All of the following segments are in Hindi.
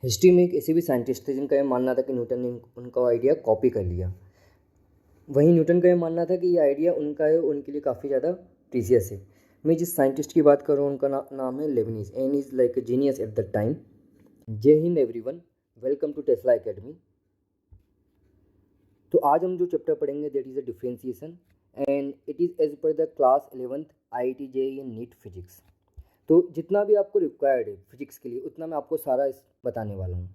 हिस्ट्री में एक ऐसे भी साइंटिस्ट थे जिनका यह मानना था कि न्यूटन ने उनका आइडिया कॉपी कर लिया। वहीं न्यूटन का यह मानना था कि ये आइडिया उनका है, उनके लिए काफ़ी ज़्यादा प्रीसियस है। मैं जिस साइंटिस्ट की बात कर रहा हूँ उनका नाम है Leibniz and is like a genius at the time. Jai Hind everyone, welcome to Tesla academy. तो आज हम जो चैप्टर पढ़ेंगे that is a differentiation and it is as per the class 11th IIT JEE and NEET physics. तो जितना भी आपको रिक्वायर्ड है फिजिक्स के लिए उतना मैं आपको सारा इस बताने वाला हूँ।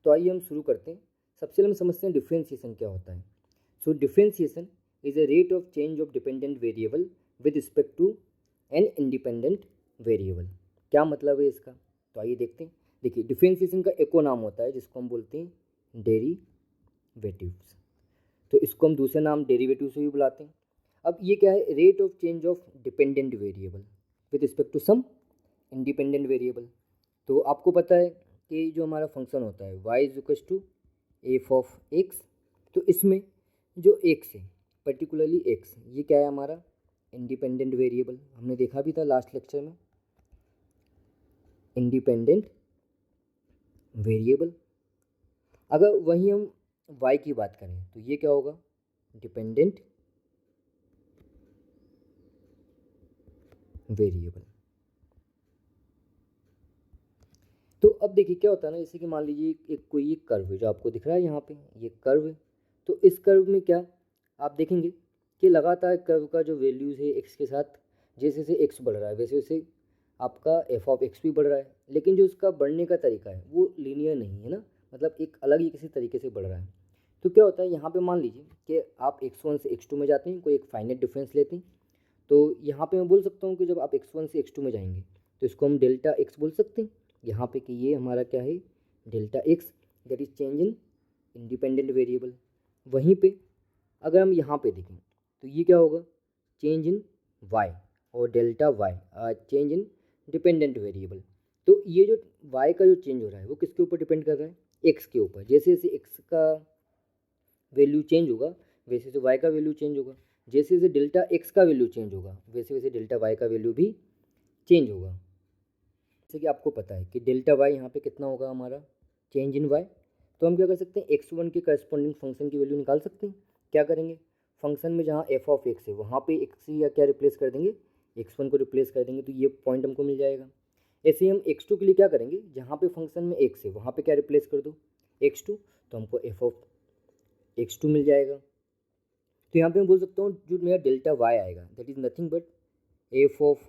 तो आइए हम शुरू करते हैं। सबसे पहले हम समझते हैं डिफरेंशिएशन क्या होता है। So differentiation is a rate of change of dependent variable with respect to an independent variable। क्या मतलब है इसका, तो आइए देखते हैं। देखिए डिफरेंशिएशन का एको नाम होता है जिसको हम बोलते हैं डेरिवेटिव्स। तो इसको हम दूसरे नाम डेरिवेटिव से भी बुलाते हैं। अब ये क्या है, rate of change of dependent variable with respect to some independent variable. तो आपको पता है कि जो हमारा फंक्शन होता है y is equal to f of x, तो इसमें जो एक्स है पर्टिकुलरली एक्स, ये क्या है हमारा इंडिपेंडेंट वेरिएबल। हमने देखा भी था लास्ट लेक्चर में इंडिपेंडेंट वेरिएबल। अगर वहीं हम y की बात करें तो ये क्या होगा डिपेंडेंट वेरिएबल। तो अब देखिए क्या होता है ना, जैसे कि मान लीजिए एक कोई एक कर्व है जो आपको दिख रहा है यहाँ पे, ये कर्व है। तो इस कर्व में क्या आप देखेंगे कि लगातार कर्व का जो वैल्यूज़ है एक्स के साथ, जैसे जैसे एक्स बढ़ रहा है वैसे वैसे आपका एफ ऑफ एक्स भी बढ़ रहा है, लेकिन जो उसका बढ़ने का तरीका है वो लीनियर नहीं है ना, मतलब एक अलग ही किसी तरीके से बढ़ रहा है। तो क्या होता है यहाँ पे मान लीजिए कि आप x1 से x2 में जाते हैं, कोई एक फाइनाइट डिफरेंस लेते हैं। तो यहाँ पे मैं बोल सकता हूँ कि जब आप x1 से x2 में जाएंगे तो इसको हम डेल्टा x बोल सकते हैं यहाँ पे, कि ये हमारा क्या है delta x, that is change in independent variable. वहीं पे अगर हम यहाँ पे देखें तो ये क्या होगा चेंज इन y, और delta y change in dependent variable. तो ये जो y का जो चेंज हो रहा है वो किसके ऊपर डिपेंड कर रहा है x के ऊपर। जैसे जैसे x का वैल्यू चेंज होगा वैसे वैसे y का वैल्यू चेंज होगा, जैसे जैसे डेल्टा x का वैल्यू चेंज होगा वैसे वैसे डेल्टा y का वैल्यू भी चेंज होगा। जैसे कि आपको पता है कि डेल्टा y यहाँ पे कितना होगा हमारा चेंज इन y। तो हम क्या कर सकते हैं x1 के करस्पॉन्डिंग फंक्शन की वैल्यू निकाल सकते हैं। क्या करेंगे, फंक्शन में जहाँ f ऑफ x है वहाँ पे x या क्या रिप्लेस कर देंगे, x1 को रिप्लेस कर देंगे, तो ये पॉइंट हमको मिल जाएगा। ऐसे ही हम x2 के लिए क्या करेंगे, जहाँ पे फंक्शन में x है वहाँ पे क्या रिप्लेस कर दो x2, तो हमको f ऑफ x2 मिल जाएगा। तो यहाँ पे मैं बोल सकता हूँ जो मेरा डेल्टा y आएगा that is nothing but F of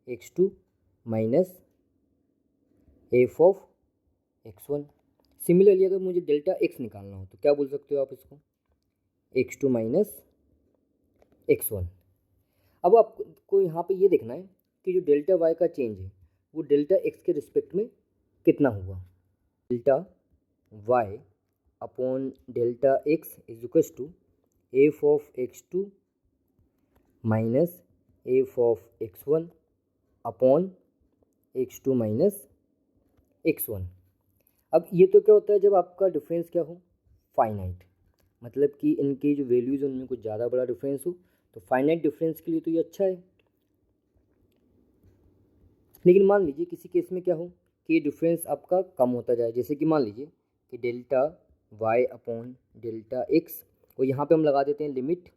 x2 minus f of x1। Similarly अगर मुझे डेल्टा x निकालना हो तो क्या बोल सकते हो आप इसको x2 माइनस x1। अब आपको यहाँ पे ये देखना है कि जो डेल्टा y का चेंज है वो डेल्टा x के रिस्पेक्ट में कितना हुआ। Delta y upon delta x is equal to f of x2 minus f of x1 upon x2 minus x1। अब ये तो क्या होता है जब आपका डिफरेंस क्या हो फाइनाइट, मतलब कि इनकी जो वैल्यूज़ उनमें कुछ ज़्यादा बड़ा डिफरेंस हो, तो फाइनाइट डिफरेंस के लिए तो ये अच्छा है। लेकिन मान लीजिए किसी केस में क्या हो कि ये डिफरेंस आपका कम होता जाए, जैसे कि मान लीजिए कि delta y upon delta x, और यहाँ पे हम लगा देते हैं limit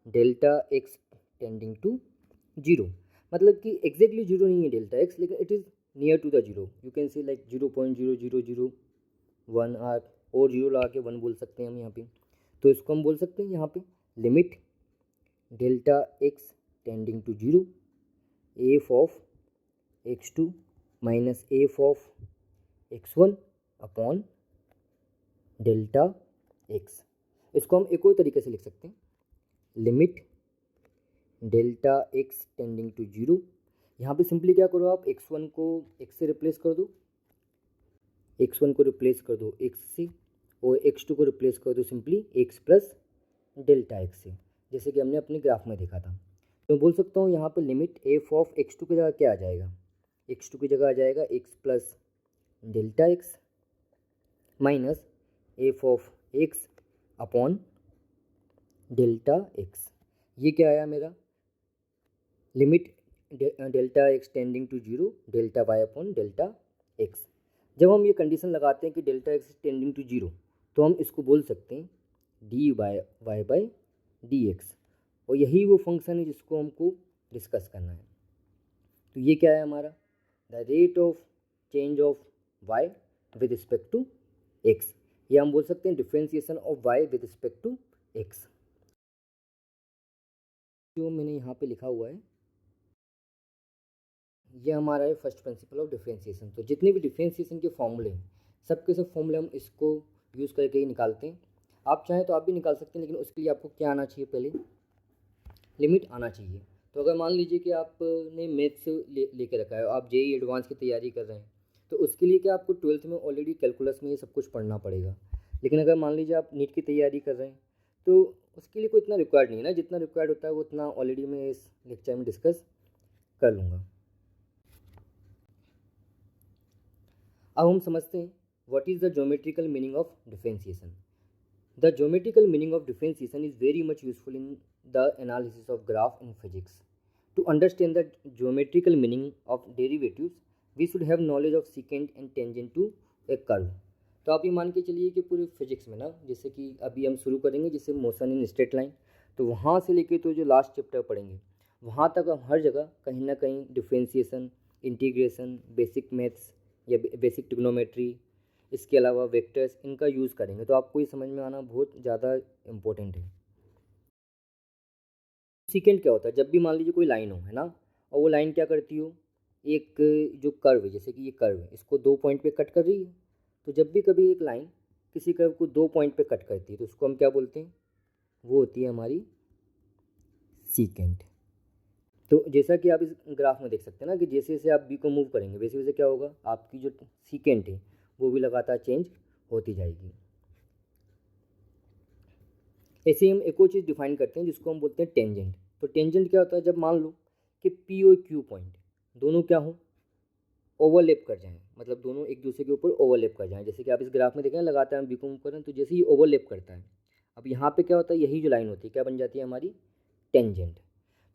delta x tending to zero. मतलब कि एग्जैक्टली जीरो नहीं है डेल्टा x, लेकिन it is near to the zero, you can say like 0.0001 और जीरो लगा के 1 बोल सकते हैं हम यहाँ पे। तो इसको हम बोल सकते हैं यहाँ पे limit delta x tending to zero f of x2 minus f of x1 upon delta x। इसको हम एक और तरीके से लिख सकते हैं limit delta x tending to zero. यहाँ पे सिंपली क्या करो आप x1 को x से रिप्लेस कर दो, x1 को रिप्लेस कर दो x से, और x2 को रिप्लेस कर दो simply x plus delta x से, जैसे कि हमने अपने ग्राफ में देखा था। तो मैं बोल सकता हूँ यहाँ पर लिमिट एफ ऑफ x2 की जगह क्या आ जाएगा, x2 की जगह आ जाएगा x plus delta x minus f of x upon delta x। ये क्या आया मेरा limit delta x tending to zero delta y upon delta x। जब हम ये कंडीशन लगाते हैं कि delta x is tending to zero, तो हम इसको बोल सकते हैं d by y by d x, और यही वो फंक्शन है जिसको हमको डिस्कस करना है। तो ये क्या है हमारा, the rate of change of y with respect to x, या हम बोल सकते हैं differentiation of y with respect to x. जो मैंने यहाँ पे लिखा हुआ है ये हमारा है फर्स्ट प्रिंसिपल ऑफ डिफ्रेंसिएशन। तो जितने भी डिफ्रेंसिएशन के फॉर्मूले हैं सबके सब फॉर्मूले हम इसको यूज़ करके ही निकालते हैं। आप चाहें तो आप भी निकाल सकते हैं, लेकिन उसके लिए आपको क्या आना चाहिए, पहले लिमिट आना चाहिए। तो अगर मान लीजिए कि आपने मैथ्स लेके रखा है, आप जेईई एडवांस की तैयारी कर रहे हैं, तो उसके लिए क्या आपको ट्वेल्थ में ऑलरेडी कैलकुलस में ये सब कुछ पढ़ना पड़ेगा। लेकिन अगर मान लीजिए आप नीट की तैयारी कर रहे हैं तो उसके लिए कोई इतना रिक्वायर्ड नहीं है ना, जितना रिक्वायर्ड होता है वो उतना ऑलरेडी मैं इस लेक्चर में डिस्कस कर लूँगा। अब हम समझते हैं what is the geometrical meaning of differentiation. The geometrical meaning of differentiation is very much useful in the analysis of graph in physics. To understand the geometrical meaning of derivatives we should have knowledge of secant and tangent to a curve. तो आप ये मान के चलिए कि पूरे फिजिक्स में ना, जैसे कि अभी हम शुरू करेंगे जैसे मोशन इन स्ट्रेट लाइन, तो वहाँ से लेके तो जो लास्ट चैप्टर पढ़ेंगे वहाँ तक हम हर जगह कहीं ना कहीं डिफरेंशिएशन, इंटीग्रेशन, बेसिक मैथ्स या बेसिक ट्रिग्नोमेट्री, इसके अलावा वेक्टर्स, इनका यूज़ करेंगे। तो आपको ये समझ में आना बहुत ज़्यादा इम्पोर्टेंट है। सीकेंट क्या होता है, जब भी मान लीजिए कोई लाइन हो, है ना, और वो लाइन क्या करती हो, एक जो कर्व है, जैसे कि ये कर्व है, इसको 2 पॉइंट पे कट कर रही है। तो जब भी कभी एक लाइन किसी कर्व को 2 पॉइंट पे कट करती है तो उसको हम क्या बोलते हैं, वो होती है हमारी सीकेंट। तो जैसा कि आप इस ग्राफ में देख सकते हैं ना कि जैसे जैसे आप बी को मूव करेंगे वैसे वैसे क्या होगा, आपकी जो सीकेंट है वो भी लगातार चेंज होती जाएगी। ऐसे ही हम एक और चीज़ डिफाइन करते हैं जिसको हम बोलते हैं टेंजेंट। तो टेंजेंट क्या होता है, जब मान लो कि पी और क्यू पॉइंट दोनों क्या हो, ओवरलैप कर जाएं, मतलब दोनों एक दूसरे के ऊपर ओवरलैप कर जाएं। जैसे कि आप इस ग्राफ में देखें लगातार हम बी को मूव करें तो जैसे ही ओवरलैप करता है, अब यहाँ पे क्या होता है, यही जो लाइन होती है क्या बन जाती है हमारी, टेंजेंट।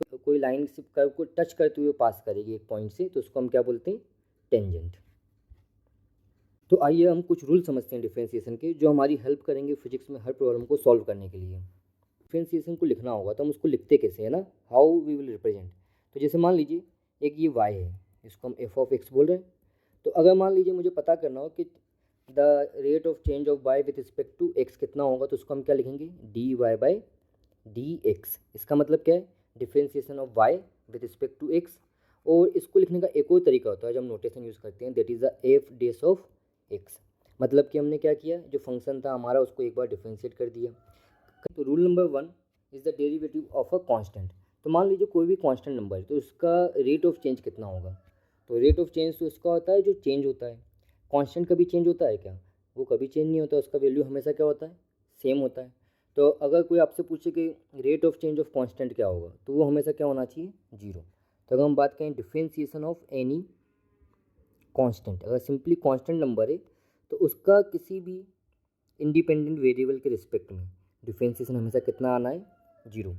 तो कोई लाइन से कर्व को टच करते हुए पास करेगी एक पॉइंट से, तो उसको हम क्या बोलते हैं, टेंजेंट। तो आइए हम कुछ रूल समझते हैं डिफरेंशिएशन के, जो हमारी हेल्प करेंगे फिजिक्स में हर प्रॉब्लम को सॉल्व करने के लिए। डिफरेंशिएशन को लिखना होगा तो हम उसको लिखते कैसे है ना, हाउ वी विल रिप्रेजेंट। तो जैसे मान लीजिए एक ये y है, इसको हम एफ ऑफ एक्स बोल रहे हैं। तो अगर मान लीजिए मुझे पता करना हो कि the rate of change of y with respect to x कितना होगा, तो उसको हम क्या लिखेंगे, d y by d x. इसका मतलब क्या है, differentiation of y with respect to x। और इसको लिखने का एक और तरीका होता है जब हम नोटेशन यूज़ करते हैं, that is the F dash of x। मतलब कि हमने क्या किया, जो फंक्शन था हमारा उसको एक बार डिफरेंशिएट कर दिया। तो rule number 1 is the derivative of a constant. तो मान लीजिए कोई भी कांस्टेंट नंबर है तो उसका रेट ऑफ चेंज कितना होगा। तो रेट ऑफ चेंज तो उसका होता है जो चेंज होता है। कांस्टेंट कभी चेंज होता है क्या, वो कभी चेंज नहीं होता, उसका वैल्यू हमेशा क्या होता है, सेम होता है। तो अगर कोई आपसे पूछे कि rate of change of constant क्या होगा, तो वो हमेशा क्या होना चाहिए, जीरो। तो अगर हम बात करें डिफरेंशिएशन ऑफ एनी कांस्टेंट, अगर सिंपली कांस्टेंट नंबर है तो उसका किसी भी इंडिपेंडेंट वेरिएबल के रिस्पेक्ट में डिफरेंशिएशन हमेशा कितना आना है, जीरो।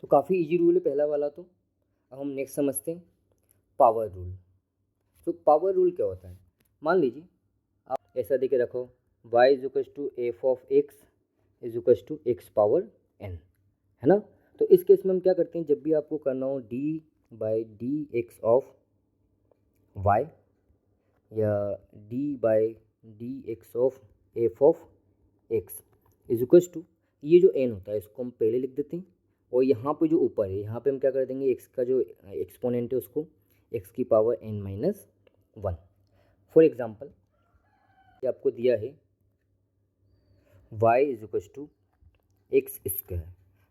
तो काफ़ी इजी रूल है पहला वाला। तो अब हम नेक्स्ट समझते हैं पावर रूल। तो पावर रूल क्या होता है, मान लीजिए आप ऐसा देके रखो, y is equals to f of x is equals to x power n, है ना। तो इस केस में हम क्या करते हैं, जब भी आपको करना हो d by d x of y या d by d x of f of x is equals to, ये जो n होता है इसको हम पहले लिख देते हैं, और यहाँ पे जो ऊपर है यहाँ पे हम क्या कर देंगे, x का जो एक्सपोनेंट है उसको x की power n minus 1। For example ये आपको दिया है y is equals to x square,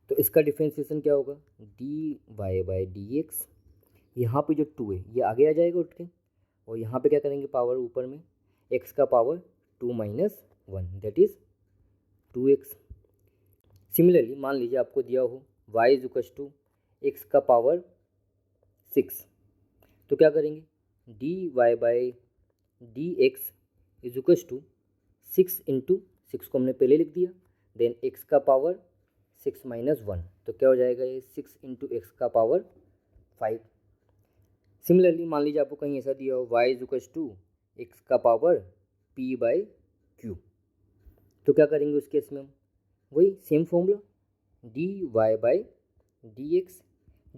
तो इसका डिफ्रेंशिएशन क्या होगा, d y by d x. यहाँ पर जो 2 है ये आगे आ जाएगा उठ के, और यहाँ पे क्या करेंगे, पावर ऊपर में x का power 2 minus 1 that is 2x। Similarly मान लीजिए आपको दिया हो y is equals to x का पावर 6, तो क्या करेंगे, d y by d x is equals to 6 into 6 को हमने पहले लिख दिया, देन x का पावर 6 माइनस 1, तो क्या हो जाएगा ये 6 इंटू एक्स का पावर 5। सिमिलरली मान लीजिए आपको कहीं ऐसा दिया हो y is equals to x का पावर p बाई क्यू। तो क्या करेंगे उस केस में हम, वही same formula dy by dx,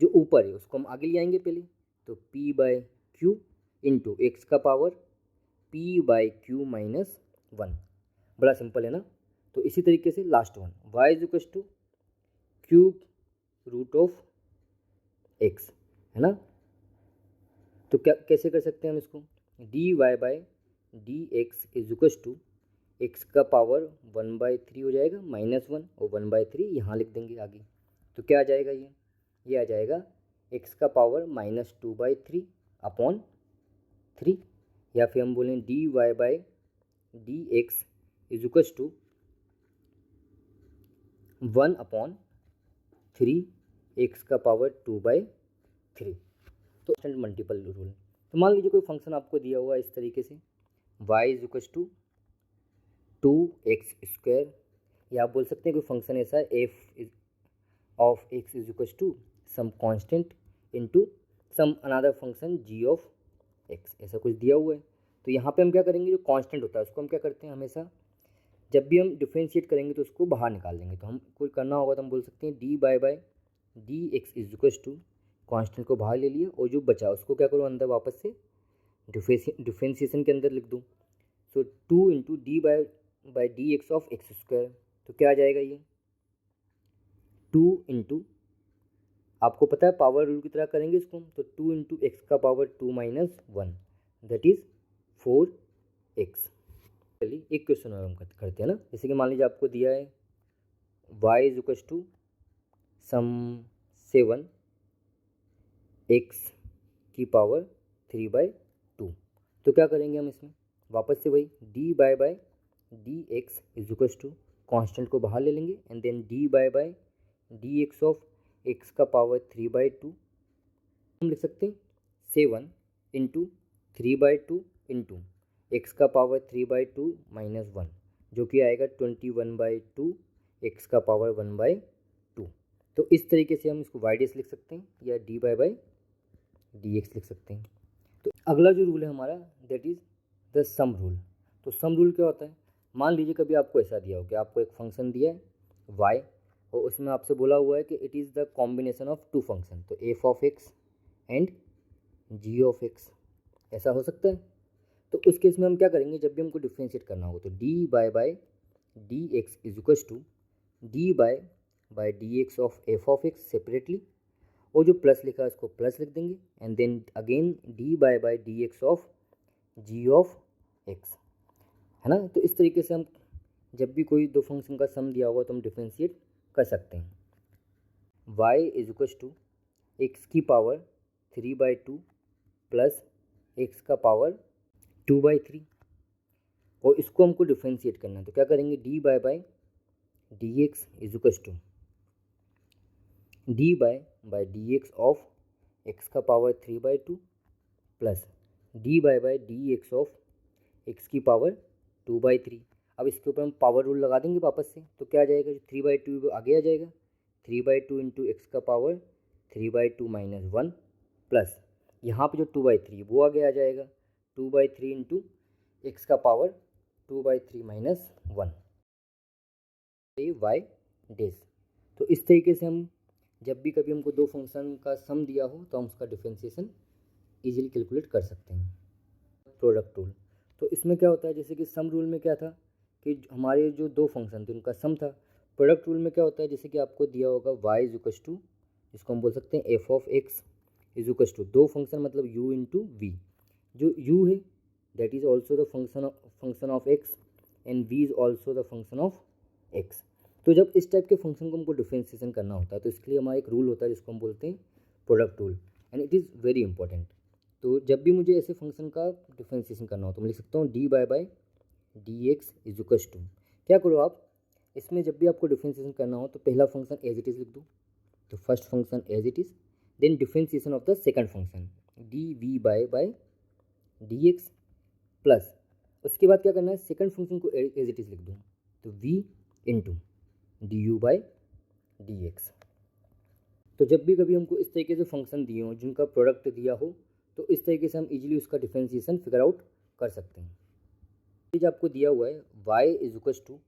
जो ऊपर है उसको हम आगे ले आएंगे पहले, तो p by q into x का power p by q minus 1। बड़ा सिंपल है ना। तो इसी तरीके से last one y is equal to cube root of x, है ना। तो क्या कैसे कर सकते हैं हम इसको, dy by d x is equal to x का पावर 1/3 हो जाएगा -1 और 1/3 यहाँ लिख देंगे आगे। तो क्या आ जाएगा ये आ जाएगा एक्स का पावर -2/3 अपॉन 3, या फिर हम बोलें dy by d x is equal to 1/3 x का पावर 2/3। तो मल्टीपल रूल। तो मान लीजिए कोई फंक्शन आपको दिया हुआ है इस तरीके से, y is equal to 2x², या आप बोल सकते हैं कोई फंक्शन ऐसा है f of x is equal to some constant into some another function g of x, ऐसा कुछ दिया हुआ है। तो यहाँ पे हम क्या करेंगे, जो कांस्टेंट होता है उसको हम क्या करते हैं हमेशा, जब भी हम डिफ्रेंशिएट करेंगे तो उसको बाहर निकाल देंगे। तो हम कोई करना होगा तो हम बोल सकते हैं d by d x is equal to constant को बाहर ले लिया और जो बचा उसको क्या करो अंदर वापस से डिफ्रेंशिएशन के अंदर लिख दूँ। सो 2 into D by d x of x²। तो क्या आ जाएगा ये 2 इंटू, आपको पता है पावर रूल की तरह करेंगे इसको, तो 2 इंटू एक्स का power 2 minus 1 that is 4x। चलिए एक क्वेश्चन और हम करते हैं ना। जैसे कि मान लीजिए आपको दिया है y is equal to some 7 x की पावर 3/2। तो क्या करेंगे हम इसमें, वापस से वही d by d x is equal to constant को बाहर ले लेंगे and then d by d x of x का पावर 3/2। हम लिख सकते हैं 7 इंटू 3/2 इंटू एक्स का पावर 3/2 माइनस 1, जो कि आएगा 21/2 एक्स का पावर 1/2। तो इस तरीके से हम इसको वाई डी एस लिख सकते हैं या डी बाई डी एक्स लिख सकते हैं। तो अगला जो रूल है हमारा that is the sum rule. तो सम रूल क्या होता है, मान लीजिए कभी आपको ऐसा दिया हो कि आपको एक फंक्शन दिया है y और उसमें आपसे बोला हुआ है कि it is the combination of two function, तो f of x and g of x, ऐसा हो सकता है। तो उस केस में हम क्या करेंगे, जब भी हमको डिफ्रेंशिएट करना होगा तो d by d x is equal to d by d x of f of x separately, और जो प्लस लिखा है उसको प्लस लिख देंगे and then again d by d x of g of x, है ना। तो इस तरीके से हम जब भी कोई दो फंक्शन का सम दिया होगा तो हम डिफ्रेंशिएट कर सकते हैं। y is equal to x की पावर 3/2 प्लस एक्स का पावर 2/3, और इसको हमको डिफ्रेंशिएट करना है। तो क्या करेंगे, d by d x is equal to d by d x of x का power 3/2 plus d by d x of x की पावर 2/3। अब इसके ऊपर हम पावर रूल लगा देंगे वापस से, तो क्या आ जाएगा, जो 3/2 आगे आ जाएगा, 3/2 इंटू एक्स का पावर 3/2 माइनस 1 प्लस यहाँ पे जो 2/3 वो आगे आ जाएगा, 2/3 इंटू एक्स का पावर 2/3 माइनस 1 वाई डेज। तो इस तरीके से हम जब भी कभी हमको दो फंक्शन का सम दिया हो तो हम उसका डिफ्रेंशिएशन इजीली कैलकुलेट कर सकते हैं। प्रोडक्ट रूल, तो इसमें क्या होता है, जैसे कि सम रूल में क्या था कि हमारे जो दो फंक्शन थे उनका सम था। प्रोडक्ट रूल में क्या होता है, जैसे कि आपको दिया होगा y इज इक्वल टू, जिसको हम बोल सकते हैं f of x is equal to दो फंक्शन मतलब u इंटू वी, जो u है that is also the function of x and v is also the function of x। तो जब इस टाइप के फंक्शन को हमको डिफ्रेंशिएशन करना होता है तो इसके लिए हमारा एक रूल होता है जिसको हम बोलते हैं product rule, and it is very important. तो जब भी मुझे ऐसे फंक्शन का डिफ्रेंशिएशन करना हो तो मैं लिख सकता हूँ d by d x is equal to, क्या करो आप इसमें जब भी आपको डिफ्रेंशिएशन करना हो तो पहला फंक्शन एज इट इज़ लिख दो, तो first function as it is, then differentiation of the second function d v by d x plus उसके बाद क्या करना है, सेकंड फंक्शन को एज इट इज़ लिख दो, तो v into d u by d x. तो जब भी कभी हमको इस तरीके से फंक्शन दिए हों जिनका प्रोडक्ट दिया हो तो इस तरीके से हम इजीली उसका डिफ्रेंशिएशन फिगर आउट कर सकते हैं। चीज आपको दिया हुआ है y is equal to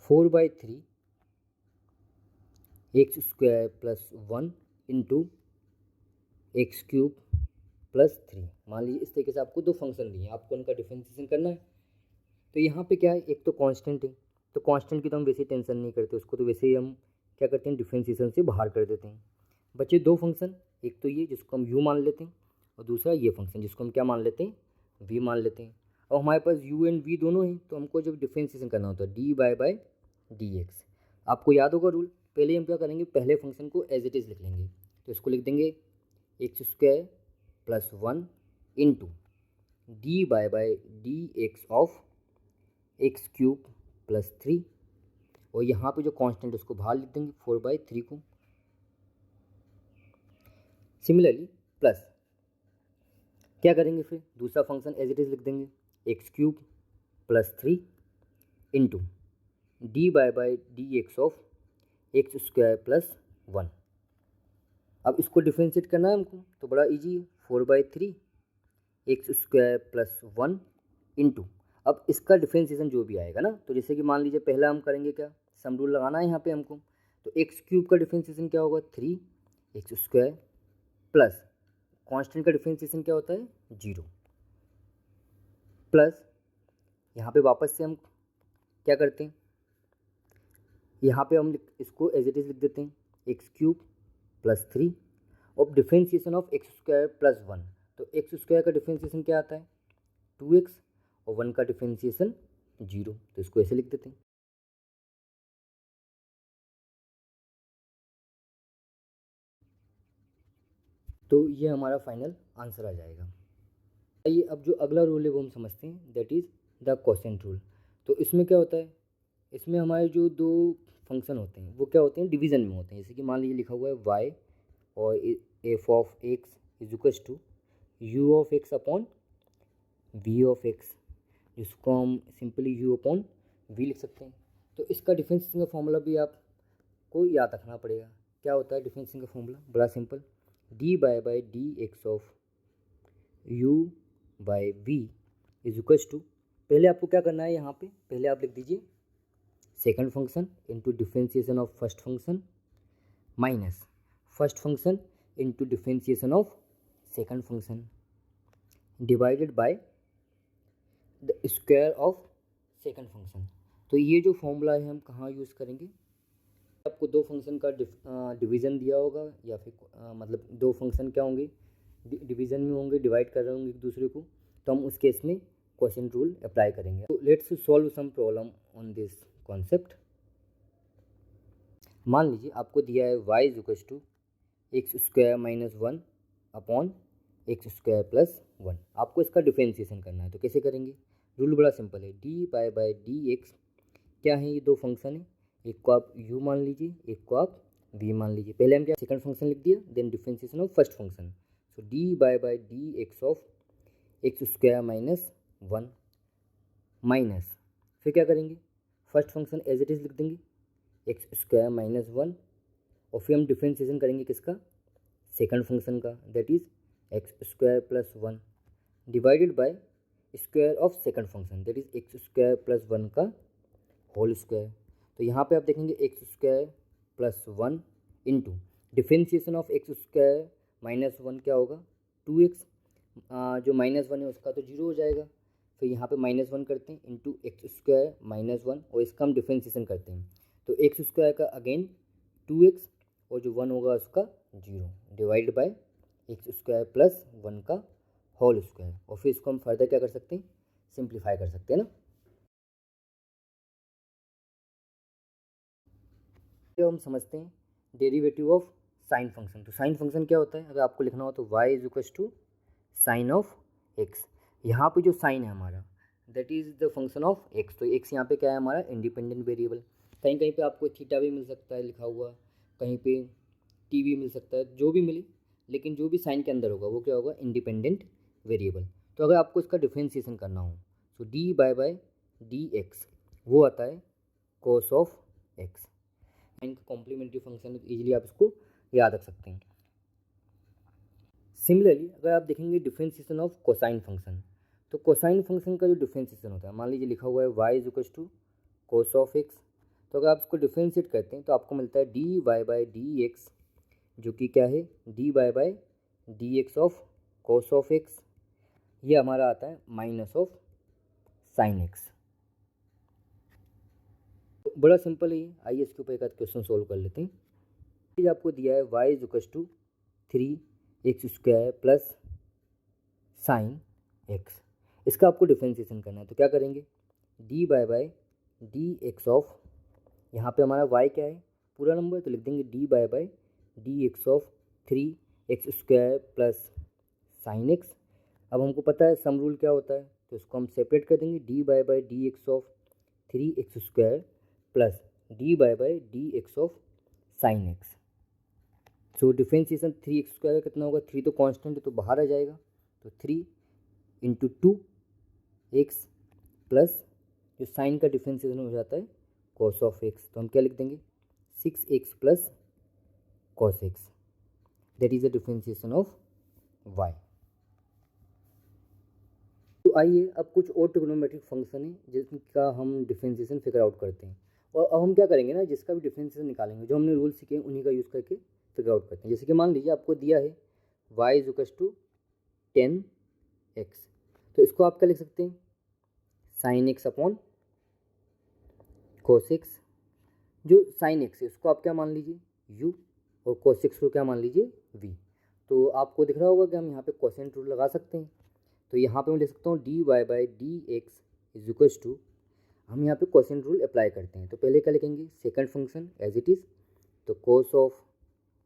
4/3 x square plus 1 into x cube plus 3। मान लीजिए इस तरीके से आपको दो फंक्शन दिए हैं, आपको उनका डिफरेंशिएशन करना है। तो यहाँ पे क्या है, एक तो कांस्टेंट है, तो कांस्टेंट की तो हम वैसे ही टेंशन नहीं करते, उसको तो वैसे ही हम क्या करते हैं, डिफरेंशिएशन से बाहर कर देते हैं। बचे दो फंक्शन, एक तो ये जिसको हम u मान लेते हैं और दूसरा ये फंक्शन जिसको हम क्या मान लेते हैं, v मान लेते हैं। और हमारे पास u एंड v दोनों हैं, तो हमको जब डिफरेंशिएशन करना होता है dy/dx। आपको याद होगा रूल, पहले हम क्या करेंगे, पहले फंक्शन को एज इट इज़ लिख लेंगे। तो इसको लिख देंगे x square plus 1 into dy/dx of x cube plus 3, और यहाँ पे जो कांस्टेंट उसको बाहर लिख देंगे 4/3 को। सिमिलरली प्लस क्या करेंगे, फिर दूसरा फंक्शन एज इट इज़ लिख देंगे x cube plus 3 into dy/dx of x square plus 1। अब इसको डिफ्रेंशिएट करना है हमको, तो बड़ा इजी है, 4/3 एक्स स्क्वायर प्लस 1 इंटू, अब इसका डिफ्रेंशिएशन जो भी आएगा ना, तो जैसे कि मान लीजिए पहला हम करेंगे क्या, सम रूल लगाना है यहाँ पे हमको। तो एक्स क्यूब का डिफ्रेंशिएशन क्या होगा, 3 एक्स स्क्वायर प्लस कांस्टेंट का डिफ्रेंशिएशन क्या होता है, 0, प्लस यहाँ पे वापस से हम क्या करते हैं, यहाँ पे हम इसको एज इट इज़ लिख देते हैं एक्स क्यूब प्लस 3 और differentiation of x square plus 1। तो एक्स स्क्वायर का डिफ्रेंशिएशन क्या आता है, 2x, और 1 का डिफ्रेंशिएशन 0, तो इसको ऐसे लिख देते हैं। तो ये हमारा फाइनल आंसर आ जाएगा। आइए अब जो अगला रूल है वो हम समझते हैं, that is the quotient rule. तो इसमें क्या होता है, इसमें हमारे जो दो फंक्शन होते हैं वो क्या होते हैं, डिवीज़न में होते हैं। जैसे कि मान लीजिए लिखा हुआ है y और f of x is equal to u of x upon v of x, जिसको हम सिंपली यू अपॉन वी लिख सकते हैं। तो इसका डिफरेंशिएशन का फॉर्मूला भी आपको याद रखना पड़ेगा। क्या होता है डिफरेंशिएशन का फॉर्मूला, बड़ा simple, dy/dx of u by v is equal to, पहले आपको क्या करना है, यहाँ पे पहले आप लिख दीजिए second function into differentiation of first function minus first function into differentiation of second function divided by the square of second function. तो ये जो फॉर्मूला है हम कहाँ यूज़ करेंगे, आपको दो फंक्शन का डिवीज़न दिया होगा, या फिर मतलब दो फंक्शन क्या होंगे, डिवीज़न में होंगे, डिवाइड कर रहे होंगे एक दूसरे को, तो हम उस केस में क्वोशिएंट रूल अप्लाई करेंगे। तो let's solve some problem on this concept. मान लीजिए आपको दिया है y is equal to x square minus 1 upon x square plus 1। आपको इसका डिफरेंशिएशन करना है, तो कैसे करेंगे, रूल बड़ा सिंपल है, dy/dx क्या है, ये दो फंक्शन है, एक को आप u मान लीजिए, एक को आप v मान लीजिए। पहले हम क्या सेकंड फंक्शन लिख दिया, then differentiation of first function. So dy/dx of x square minus 1 minus, फिर क्या करेंगे, first function as it is लिख देंगे एक्स स्क्वायर माइनस 1, और फिर हम डिफरेंशिएशन करेंगे किसका, सेकंड फंक्शन का, that is x square plus 1 divided by square of second function, that is x square plus 1 का होल स्क्वायर। तो यहाँ पे आप देखेंगे x square plus 1 into differentiation of x square minus 1 क्या होगा, 2x, जो माइनस 1 है उसका तो 0 हो जाएगा। फिर यहाँ पे -1 करते हैं इंटू एक्स स्क्वायर माइनस 1, और इसका हम डिफरेंशिएशन करते हैं, तो एक्स स्क्वायर का अगेन 2x, और जो 1 होगा उसका 0 divide by x square plus 1 का होल स्क्वायर, और फिर इसको हम फर्दर क्या कर सकते हैं, सिंप्लीफाई कर सकते हैं ना। तो हम समझते हैं डेरिवेटिव ऑफ साइन फंक्शन। तो साइन फंक्शन क्या होता है, अगर आपको लिखना हो तो y is equal to sine of x। यहाँ पे जो साइन है हमारा that is the function of x, तो x यहाँ पे क्या है हमारा इंडिपेंडेंट वेरिएबल। कहीं कहीं पे आपको थीटा भी मिल सकता है लिखा हुआ, कहीं पे t भी मिल सकता है, जो भी मिले, लेकिन जो भी साइन के अंदर होगा वो क्या होगा, इंडिपेंडेंट वेरिएबल। तो अगर आपको इसका डिफरेंशिएशन करना हो तो dy/dx वो आता है cos ऑफ x, साइन का कॉम्प्लीमेंट्री फंक्शन है, तो ईजिली आप इसको याद रख सकते हैं। सिमिलरली अगर आप देखेंगे डिफरेंशिएशन ऑफ कोसाइन फंक्शन, तो कोसाइन फंक्शन का जो डिफरेंशिएशन होता है, मान लीजिए लिखा हुआ है y is equals to cos of x, तो अगर आप इसको डिफरेंशिएट करते हैं तो आपको मिलता है d y by d x, जो कि क्या है d y by d x of cos of x, ये हमारा आता है माइनस ऑफ साइन एक्स। तो बड़ा सिंपल है ये, आइए इसके ऊपर एक आध क्वेश्चन सोल्व कर लेते हैं। ये आपको दिया है y is equals to 3x² plus sine x, इसका आपको डिफरेंशिएशन करना है, तो क्या करेंगे d by by d x of, यहाँ पे हमारा y क्या है पूरा नंबर, तो लिख देंगे D by by d x of 3x² plus sine x. अब हमको पता है सम रूल क्या होता है, तो इसको हम सेपरेट कर देंगे, D by by d x of 3x² plus d by by d x of sine x. So differentiation 3x² कितना होगा, 3 तो कांस्टेंट है तो बाहर आ जाएगा, तो 3 इंटू 2x प्लस जो साइन का डिफरेंशिएशन हो जाता है कॉस ऑफ एक्स, तो हम क्या लिख देंगे 6x plus cos x, that is the differentiation of y। तो आइए अब कुछ और ट्रिग्नोमेट्रिक फंक्शन है जिसका हम डिफरेंशिएशन फिगर आउट करते हैं, और अब हम क्या करेंगे ना, जिसका भी डिफरेंशिएशन निकालेंगे, जो हमने रूल सीखे उन्हीं का यूज़ करके फिगर आउट करते हैं। जैसे कि मान लीजिए आपको दिया है y is equals to 10x, तो इसको आप क्या लिख सकते हैं sine x upon cos x, जो साइन एक्स है उसको आप क्या मान लीजिए u, और कोस एक्स को क्या मान लीजिए v। तो आपको दिख रहा होगा कि हम यहाँ पे कोसेंट रूल लगा सकते हैं, तो यहाँ पे मैं लिख सकता हूँ d y by d x is equals to, हम यहाँ पे कोसेंट रूल अप्लाई करते हैं, तो पहले क्या लिखेंगे second function as it is, तो कोस ऑफ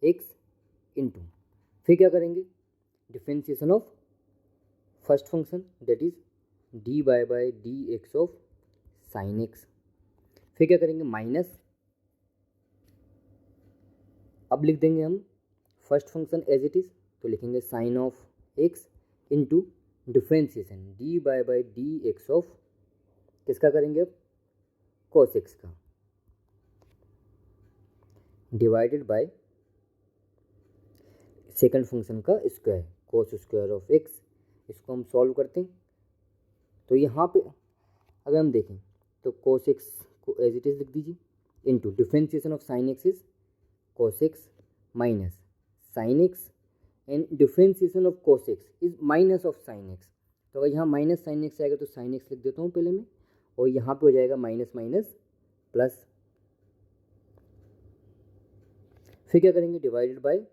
एक्स इंटू, फिर क्या करेंगे differentiation of first function that is d y by d x of sine x, फिर क्या करेंगे माइनस, अब लिख देंगे हम first function as it is, तो लिखेंगे sine of x into differentiation d by by d x of किसका करेंगे अब कॉस एक्स का, डिवाइडेड बाय सेकंड फंक्शन का square cos square of x. इसको हम सॉल्व करते हैं, तो यहाँ पे अगर हम देखें तो कोस एक्स को एज इट इज़ लिख दीजिए into differentiation of sine x is cos x minus sine x and differentiation of cos x is minus of sine x, तो अगर यहाँ माइनस साइन एक्स आएगा तो साइन एक्स लिख देता हूँ पहले मैं, और यहाँ पे हो जाएगा माइनस माइनस प्लस, फिर क्या करेंगे divided by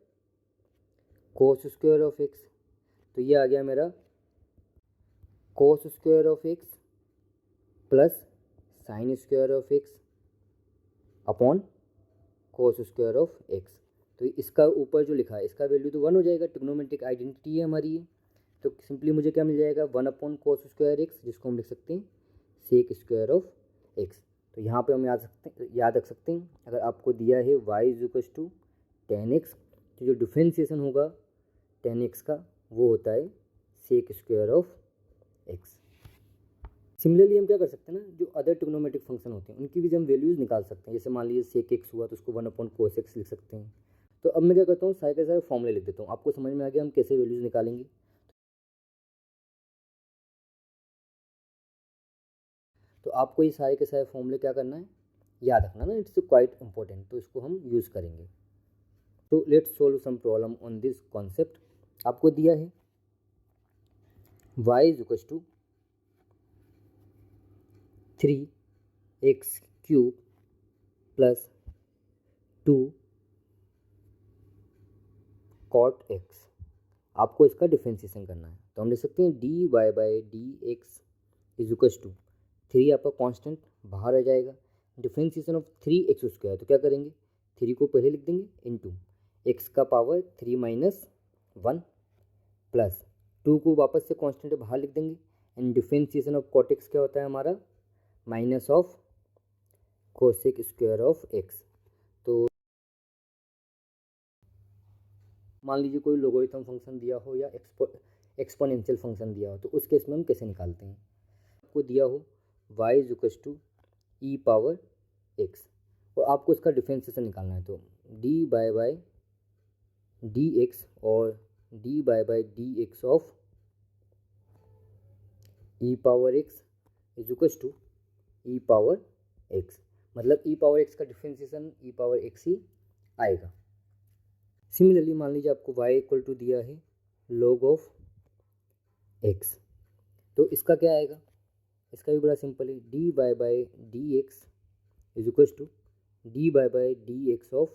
cos square of x, तो ये आ गया मेरा cos square of x plus sine square of x upon cos square of x. तो इसका ऊपर जो लिखा है इसका वैल्यू तो 1 हो जाएगा, ट्रिग्नोमेट्रिक आइडेंटिटी है हमारी ये, तो सिंपली मुझे क्या मिल जाएगा 1 अपॉन कोस स्क्वायर एक्स, जिसको हम लिख सकते हैं सेक स्क्वायर ऑफ एक्स। तो यहाँ पे हम याद रख सकते हैं अगर आपको दिया है y is equals to 10x, तो जो डिफरेंशिएशन होगा 10x का वो होता है sec square of x. Similarly हम क्या कर सकते हैं ना, जो अदर ट्रिग्नोमेट्रिक फंक्शन होते हैं उनकी भी हम वैल्यूज़ निकाल सकते हैं, जैसे मान लीजिए सेक एक्स हुआ तो उसको 1 अपॉन कोस एक्स लिख सकते हैं। तो अब मैं क्या करता हूँ सारे के सारे फॉर्मूले लिख देता हूँ, आपको समझ में आ गया हम कैसे वैल्यूज़ निकालेंगे। तो आपको ये सारे के सारे फॉर्मूले क्या करना है याद रखना ना, इट्स क्वाइट इंपॉर्टेंट, तो इसको हम यूज़ करेंगे। तो let's solve some problem on this concept. आपको दिया है y is equals to 3x³ plus 2 cot x, आपको इसका डिफरेंशिएशन करना है, तो हम लिख सकते हैं d y by d x is equals to 3 आपका कांस्टेंट बाहर आ जाएगा, डिफरेंशिएशन ऑफ 3x², तो क्या करेंगे 3 को पहले लिख देंगे इंटू एक्स का पावर 3 माइनस 1 प्लस 2 को वापस से कांस्टेंट बाहर लिख देंगे, and differentiation of cot x क्या होता है हमारा minus of cosec square of x. तो मान लीजिए कोई लोगरिथम फंक्शन दिया हो या एक्सपोनेंशियल फंक्शन दिया हो, तो उस केस में हम कैसे निकालते हैं, आपको दिया हो y is equals to e power x, और आपको इसका डिफरेंशिएशन निकालना है, तो डी बाई डी एक्स और d by d x of e power x is equals to e power x, मतलब ई पावर एक्स का डिफ्रेंसिएशन ई पावर एक्स ही आएगा। सिमिलरली मान लीजिए आपको y इक्वल टू दिया है log ऑफ x, तो इसका क्या आएगा, इसका भी बड़ा सिंपल है, d by d x is equals to d by d x of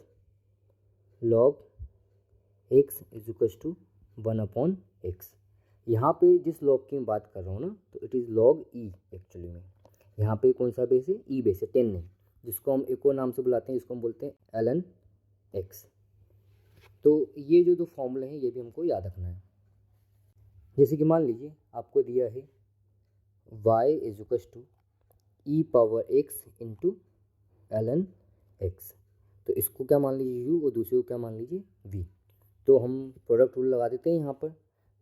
log x is equals to 1/x। यहाँ पे जिस लॉग की मैं बात कर रहा हूँ ना, तो it is log E actually में। यहाँ पे कौन सा बेस है, ई बेस है, 10 नहीं, जिसको हम एक और नाम से बुलाते हैं, जिसको हम बोलते हैं ln x। तो ये जो दो फॉर्मूले हैं ये भी हमको याद रखना है। जैसे कि मान लीजिए आपको दिया है y is equals to e power x into ln x, तो इसको क्या मान लीजिए u और दूसरे को क्या मान लीजिए v। तो हम प्रोडक्ट रूल लगा देते हैं यहाँ पर,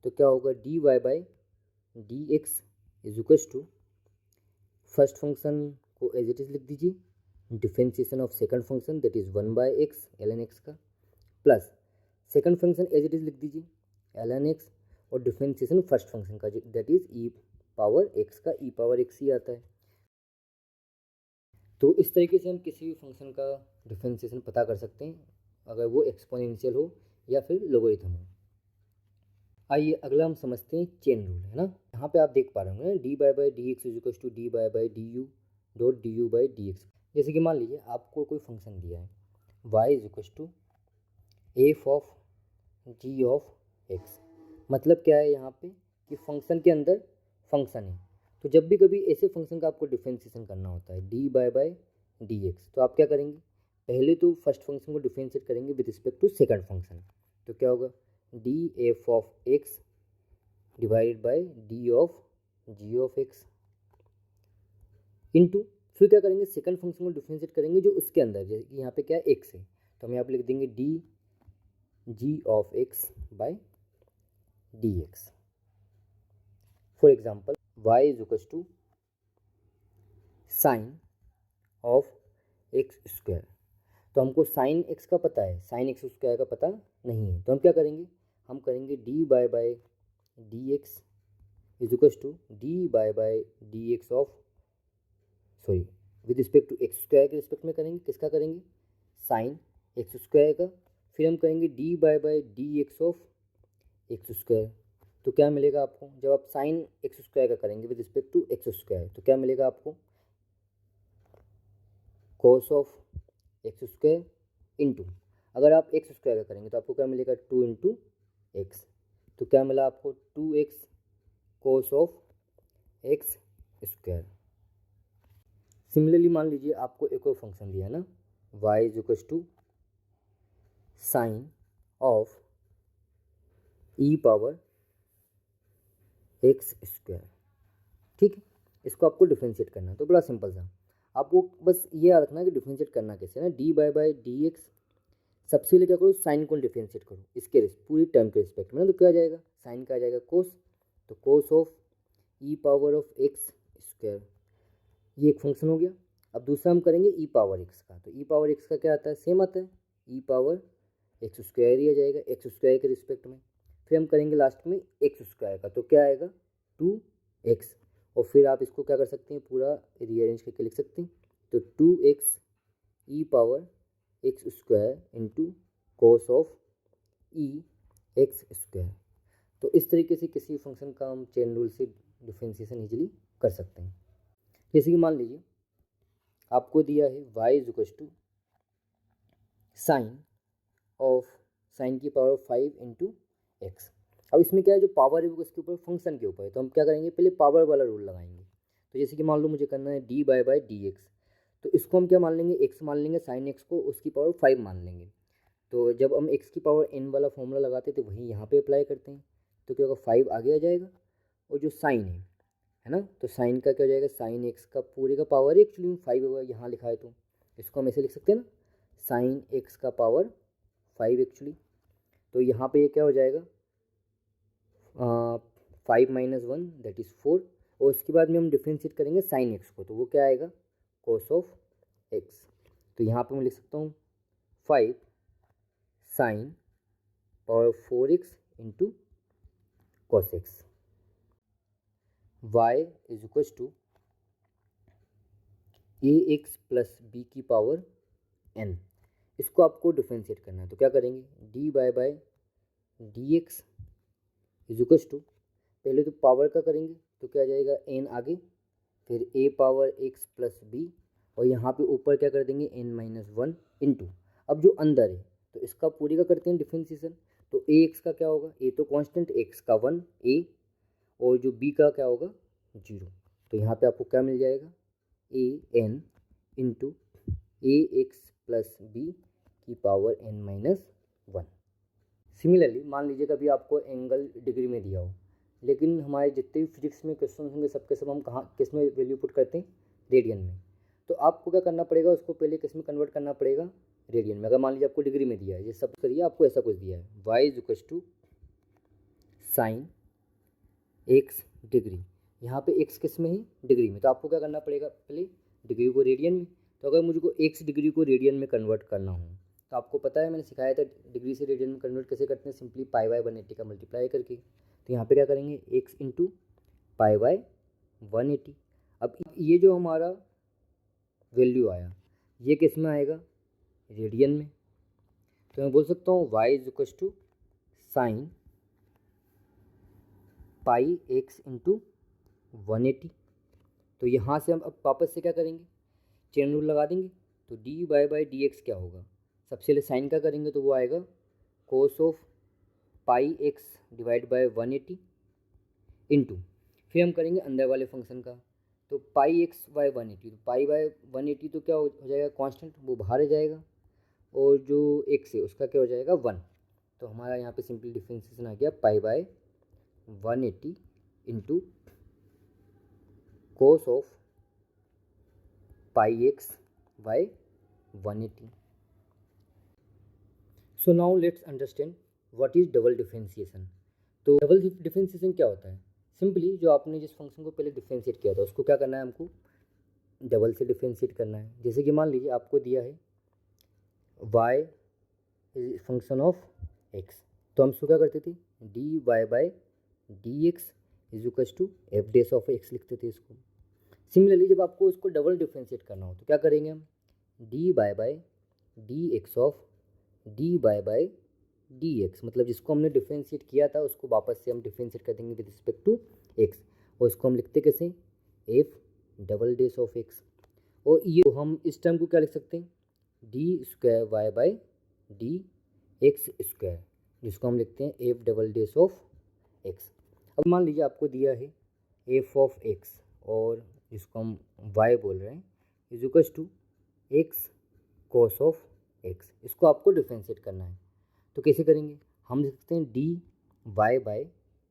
तो क्या होगा d y by d x is equals to, first function को एज इट इज़ लिख दीजिए, differentiation of second function that is 1/x ln x का, plus second function as it is लिख दीजिए ln x, और डिफरेंशिएशन फर्स्ट फंक्शन का that is e power x का, ई पावर एक्स ही आता है। तो इस तरीके से हम किसी भी फंक्शन का डिफरेंशिएशन पता कर सकते हैं, अगर वो एक्सपोनेंशियल हो या फिर लोगरिथम हो। आइए अगला हम समझते हैं चेन रूल, है ना। यहाँ पे आप देख पा रहे होंगे d by d x is equal to d by d u dot d u by d x. जैसे कि मान लीजिए आपको कोई फंक्शन दिया है y is equal to f of g of x, मतलब क्या है यहाँ पे कि फंक्शन के अंदर फंक्शन है। तो जब भी कभी ऐसे फंक्शन का आपको डिफरेंशिएशन करना होता है डी बाई डी एक्स, तो आप क्या करेंगे, पहले तो फर्स्ट फंक्शन को डिफरेंशिएट करेंगे with respect to second function, तो क्या होगा d f of x divided by d of g of x into, फिर क्या करेंगे सेकंड फंक्शन को डिफरेंशिएट करेंगे जो उसके अंदर, जैसे कि यहाँ पे क्या है एक्स है, तो हम यहाँ पे लिख देंगे d g of x by d x. For example y is equal to sine of x square, तो हमको साइन एक्स का पता है, साइन एक्स स्क्वायर का पता नहीं है, तो हम क्या करेंगे, हम करेंगे d by d x is equal to d by d x of, sorry with respect to x square के रिस्पेक्ट में करेंगे, किसका करेंगे साइन एक्स स्क्वायर का, फिर हम करेंगे d by d x of x square. तो क्या मिलेगा आपको, जब आप साइन एक्स स्क्वायर का करेंगे with respect to x square, तो क्या मिलेगा आपको cos of x square into, अगर आप एक्स स्क्वायर का करेंगे तो आपको क्या मिलेगा 2 इंटू एक्स, तो क्या मिला आपको 2x cos of x square. Similarly मान लीजिए आपको एक और फंक्शन दिया है ना, y is equal to sine of e power x square, ठीक है, इसको आपको डिफरेंशिएट करना है। तो बड़ा सिंपल सा, आपको बस ये याद रखना है कि डिफरेंशिएट करना कैसे है ना, डी बाई डी एक्स, सबसे पहले क्या करो साइन को डिफरेंशिएट करो इसके पूरी टर्म के रिस्पेक्ट में, तो क्या आ जाएगा साइन का आ जाएगा कोस, तो cos of e power of x square, ये एक फंक्शन हो गया। अब दूसरा हम करेंगे ई पावर एक्स का, तो ई पावर एक्स का क्या आता है, सेम आता है ई पावर एक्स स्क्वायर ही आ जाएगा एक्स स्क्वायर के रिस्पेक्ट में। फिर हम करेंगे लास्ट में एक्स स्क्वायर का, तो क्या आएगा 2x, और फिर आप इसको क्या कर सकते हैं पूरा रीअरेंज करके लिख सकते हैं, तो 2x E power x square into cos of E x square. तो इस तरीके से किसी फंक्शन का हम चेन रूल से डिफरेंशिएशन इजीली कर सकते हैं। जैसे कि मान लीजिए आपको दिया है y is equal to sine of sine की पावर 5 इंटू एक्स। अब इसमें क्या है, जो पावर है वो इसके ऊपर फंक्शन के ऊपर है, तो हम क्या करेंगे पहले पावर वाला रूल लगाएंगे। तो जैसे कि मान लो मुझे करना है डी बाई डी एक्स, तो इसको हम क्या मान लेंगे एक्स मान लेंगे, साइन एक्स को उसकी पावर 5 मान लेंगे। तो जब हम एक्स की पावर n वाला फॉर्मूला लगाते हैं तो वही यहाँ पे अप्लाई करते हैं, तो क्या होगा 5 आगे आ जाएगा, और जो साइन है ना, तो साइन का क्या हो जाएगा, साइन एक्स का पूरे का पावर एक्चुअली में 5 होगा, यहाँ लिखा है तो इसको हम ऐसे लिख सकते हैं ना, साइन एक्स का पावर 5 एक्चुअली। तो यहाँ पे ये क्या हो जाएगा 5 माइनस 1 दैट इज़ 4, और उसके बाद में हम डिफ्रेंशिएट करेंगे साइन एक्स को, तो वो क्या आएगा कोस ऑफ एक्स। तो यहाँ पे मैं लिख सकता हूँ 5 sine power 4x into cos x. Y is equals to a x plus b की पावर एन। इसको आपको डिफ्रेंशिएट करना है, तो क्या करेंगे, d by d x is equals to, पहले तो पावर का करेंगे तो क्या आ जाएगा एन आगे, फिर ए पावर एक्स प्लस बी, और यहाँ पे ऊपर क्या कर देंगे एन माइनस वन इंटू, अब जो अंदर है तो इसका पूरी का करते हैं डिफ्रेंशिएशन, तो ए एक्स का क्या होगा, ए तो कांस्टेंट, एक्स का वन ए, और जो बी का क्या होगा जीरो, तो यहाँ पे आपको क्या मिल जाएगा a n into a x plus b की power n minus one. Similarly मान लीजिए कभी आपको एंगल डिग्री में दिया हो, लेकिन हमारे जितने भी फिजिक्स में क्वेश्चन होंगे सबके सब हम कहाँ किस में वैल्यू पुट करते हैं, रेडियन में, तो आपको क्या करना पड़ेगा, उसको पहले किस में कन्वर्ट करना पड़ेगा, रेडियन में। अगर मान लीजिए आपको डिग्री में दिया है, ये सब करिए, आपको ऐसा कुछ दिया है y is equal to sine x degree, यहाँ पे एक्स किस में है, डिग्री में, तो आपको क्या करना पड़ेगा, पहले डिग्री को रेडियन में, तो अगर मुझको एक्स डिग्री को रेडियन में कन्वर्ट करना हो, तो आपको पता है मैंने सिखाया था डिग्री से रेडियन में कन्वर्ट कैसे करते हैं, सिंपली पाई बाय 180 का मल्टीप्लाई करके, तो यहाँ पे क्या करेंगे एक्स इंटू पाई बाय 180। अब ये जो हमारा वैल्यू आया ये किस में आएगा, रेडियन में, तो मैं बोल सकता हूँ y is equal to sine pi x into 180। तो यहाँ से हम अब वापस से क्या करेंगे, चेन रूल लगा देंगे, तो डी बाय डी एक्स क्या होगा, सबसे पहले साइन का करेंगे तो वो आएगा कोस of pi x divide by 180 into, फिर हम करेंगे अंदर वाले फंक्शन का, तो पाई एक्स बाय 180, तो पाई बाय 180 तो क्या हो जाएगा कांस्टेंट, वो बाहर आ जाएगा, और जो एक्स है उसका क्या हो जाएगा 1, तो हमारा यहाँ पे सिंपली डिफ्रेंशिएशन आ गया pi by 180 into cos of pi x by 180। So now let's understand what is double differentiation. तो डबल डिफरेंशिएशन क्या होता है, सिंपली जो आपने जिस फंक्शन को पहले डिफरेंशिएट किया था उसको क्या करना है, हमको डबल से डिफरेंशिएट करना है। जैसे कि मान लीजिए आपको दिया है y is function of x, तो हम उसको क्या करते थे d y by d x is equals to f dash of x लिखते थे इसको। सिमिलरली जब आपको उसको डबल डिफरेंशिएट करना हो तो क्या करेंगे हम, d y by d x of d y by d x, मतलब जिसको हमने डिफरेंशिएट किया था उसको वापस से हम डिफरेंशिएट कर देंगे विद रिस्पेक्ट टू एक्स, और इसको हम लिखते कैसे F double dash of x, और ये तो हम इस टर्म को क्या लिख सकते हैं d square y by d x square, जिसको हम लिखते हैं f double dash of x. अब मान लीजिए आपको दिया है एफ ऑफ एक्स, और जिसको हम वाई बोल रहे हैं is equals to x cos of x, इसको आपको डिफरेंशिएट करना है, तो कैसे करेंगे, हम लिख सकते हैं d y by